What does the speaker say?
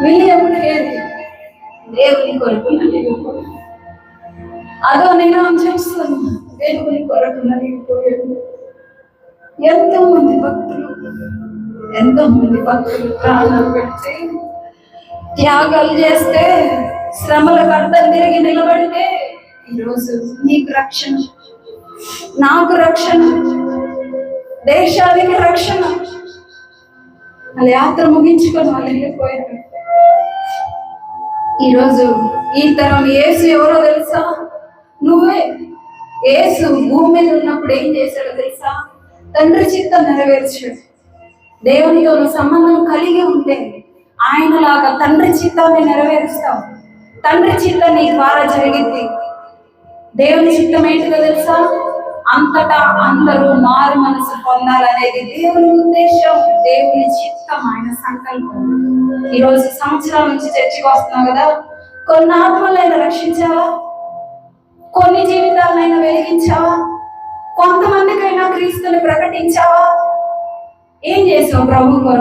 William Carey దేవుని కొరకు నలిగిపోయాడు. అదో నేను చూస్తున్నా, దేవుని కొరకు నలిగిపోయాడు. ఎంతో మంది భక్తులు ప్రాణం పెడితే, త్యాగాలు చేస్తే, శ్రమలకు అర్థం తిరిగి నిలబడితే ఈరోజు నీకు రక్షణ, నాకు రక్షణ, దేశానికి రక్షణ. వాళ్ళ యాత్ర ముగించుకొని వాళ్ళు వెళ్ళిపోయారు. ఈరోజు ఈ తరం యేసు ఎవరో తెలుసా? నువ్వే. యేసు భూమి మీద ఉన్నప్పుడు ఏం చేశాడో తెలుసా? తండ్రి చిత్తం నెరవేర్చాడు. దేవునితో సంబంధం కలిగి ఉంటే ఆయనలాగా తండ్రి చిత్తాన్ని నెరవేరుస్తావు. తండ్రి చిత్తం నీ ద్వారా జరిగింది. దేవుని చిత్తం ఏంటిదో తెలుసా? అంతటా అందరూ మారు మనసు పొందాలనేది దేవుని ఉద్దేశం, దేవుని చిత్తం, ఆయన సంకల్పం. ఈరోజు సంవత్సరాల నుంచి చర్చకు వస్తున్నావు కదా, కొన్ని ఆత్మలైనా రక్షించావా? కొన్ని జీవితాలైనా వెలిగించావా? కొంతమందికైనా క్రీస్తుని ప్రకటించావా? ఏం చేసావు ప్రభు కొరకు?